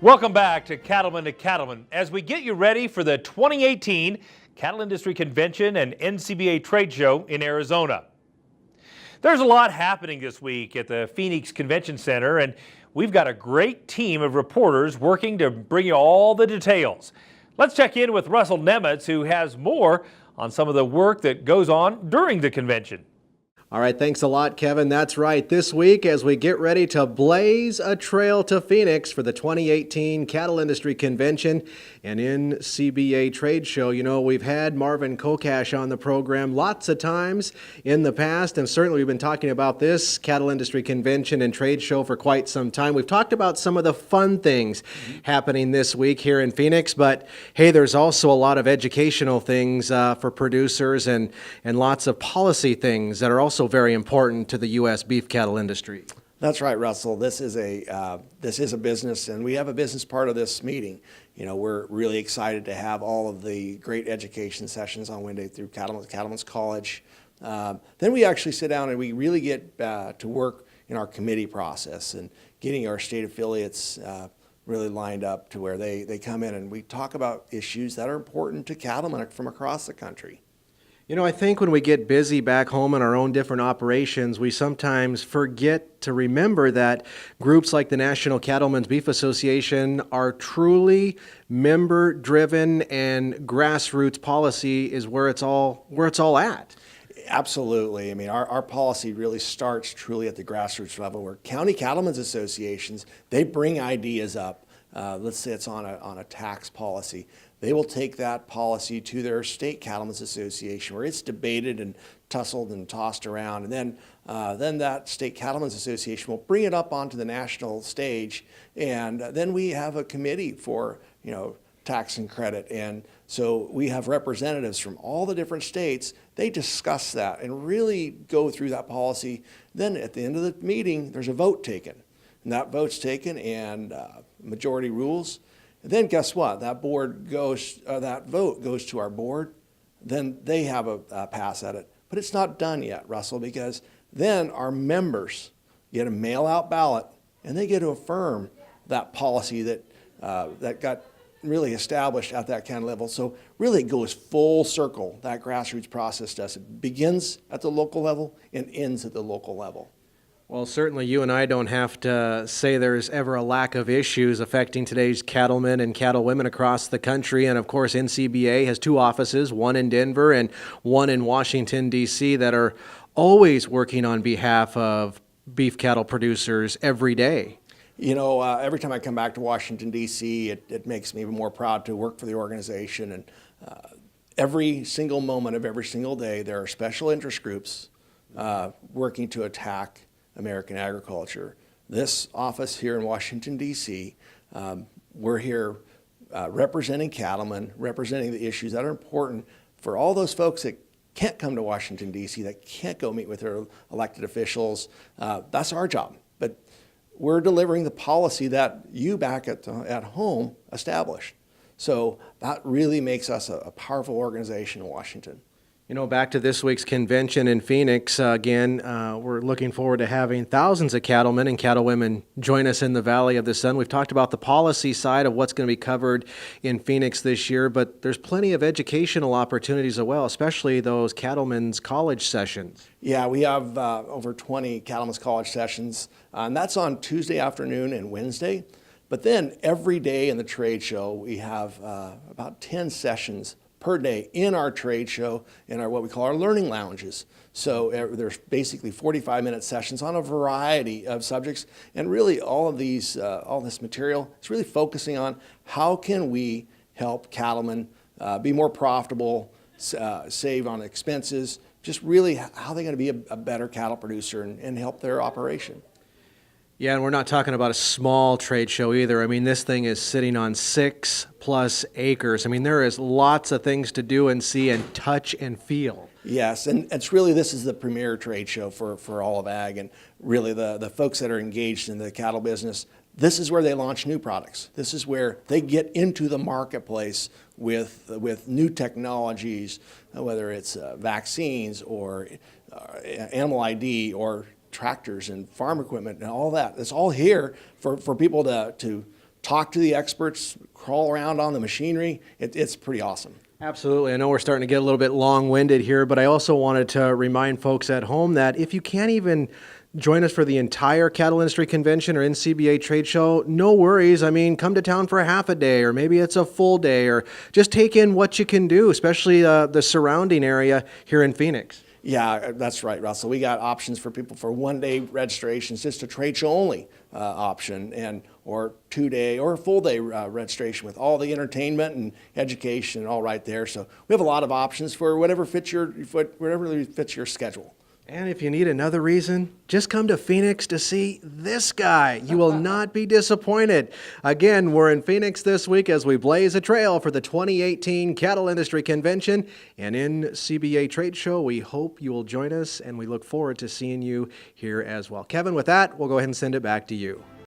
Welcome back to Cattlemen as we get you ready for the 2018 Cattle Industry Convention and NCBA Trade Show in Arizona. There's a lot happening this week at the Phoenix Convention Center, and we've got a great team of reporters working to bring you all the details. Let's check in with Russell Nemitz, who has more on some of the work that goes on during the convention. All right, thanks a lot, Kevin. That's right. This week, as we get ready to blaze a trail to Phoenix for the 2018 Cattle Industry Convention and NCBA Trade Show, you know, we've had Marvin Kokash on the program lots of times in the past, and certainly we've been talking about this Cattle Industry Convention and Trade Show for quite some time. We've talked about some of the fun things happening this week here in Phoenix, but hey, there's also a lot of educational things for producers and lots of policy things that are also very important to the U.S. beef cattle industry. That's right, Russell. This is a business, and we have a business part of this meeting. You know, we're really excited to have all of the great education sessions on Wednesday through Cattlemen's College. Then we actually sit down and we really get to work in our committee process and getting our state affiliates really lined up to where they come in and we talk about issues that are important to cattlemen from across the country. You know, I think when we get busy back home in our own different operations, we sometimes forget to remember that groups like the National Cattlemen's Beef Association are truly member-driven, and grassroots policy is where it's all at. Absolutely. I mean, our policy really starts truly at the grassroots level, where county cattlemen's associations, they bring ideas up. Let's say it's on a tax policy. They will take that policy to their state cattlemen's association, where it's debated and tussled and tossed around, and then that state cattlemen's association will bring it up onto the national stage, and then we have a committee for, you know, tax and credit, and so we have representatives from all the different states. They discuss that and really go through that policy. Then at the end of the meeting, there's a vote taken, and that vote's taken, and majority rules. And then guess what? That vote goes to our board. Then they have a pass at it. But it's not done yet, Russell, because then our members get a mail-out ballot, and they get to affirm that policy that got really established at that county level. So really it goes full circle, that grassroots process does. It begins at the local level and ends at the local level. Well, certainly you and I don't have to say there's ever a lack of issues affecting today's cattlemen and cattlewomen across the country. And of course, NCBA has two offices, one in Denver and one in Washington, D.C., that are always working on behalf of beef cattle producers every day. You know, every time I come back to Washington, D.C., it makes me more proud to work for the organization. And every single moment of every single day, there are special interest groups working to attack American agriculture. This office here in Washington, D.C., we're here representing cattlemen, representing the issues that are important for all those folks that can't come to Washington, D.C., that can't go meet with their elected officials. That's our job. But we're delivering the policy that you back at home established. So that really makes us a powerful organization in Washington. You know, back to this week's convention in Phoenix, again, we're looking forward to having thousands of cattlemen and cattlewomen join us in the Valley of the Sun. We've talked about the policy side of what's going to be covered in Phoenix this year, but there's plenty of educational opportunities as well, especially those Cattlemen's College sessions. Yeah, we have over 20 Cattlemen's College sessions, and that's on Tuesday afternoon and Wednesday. But then every day in the trade show, we have about 10 sessions per day in our trade show, in our what we call our learning lounges. So there's basically 45-minute sessions on a variety of subjects, and really all this material is really focusing on how can we help cattlemen be more profitable, save on expenses, just really how they're going to be a better cattle producer and help their operation. Yeah, and we're not talking about a small trade show either. I mean, this thing is sitting on 6+ acres. I mean, there is lots of things to do and see and touch and feel. Yes, and this is the premier trade show for all of ag, and really the folks that are engaged in the cattle business, this is where they launch new products. This is where they get into the marketplace with new technologies, whether it's vaccines or animal ID or tractors and farm equipment and all that. It's all here for people to talk to the experts, crawl around on the machinery. It's pretty awesome. Absolutely. I know we're starting to get a little bit long-winded here, but I also wanted to remind folks at home that if you can't even join us for the entire Cattle Industry Convention or NCBA trade show, no worries. I mean, come to town for a half a day, or maybe it's a full day, or just take in what you can do, especially the surrounding area here in Phoenix. Yeah, that's right, Russell. We got options for people for one-day registrations, just a trade show only option, and or 2-day or a full-day registration with all the entertainment and education all right there. So we have a lot of options for whatever fits your schedule. And if you need another reason, just come to Phoenix to see this guy. You will not be disappointed. Again, we're in Phoenix this week as we blaze a trail for the 2018 Cattle Industry Convention and NCBA Trade Show. We hope you will join us, and we look forward to seeing you here as well. Kevin, with that, we'll go ahead and send it back to you.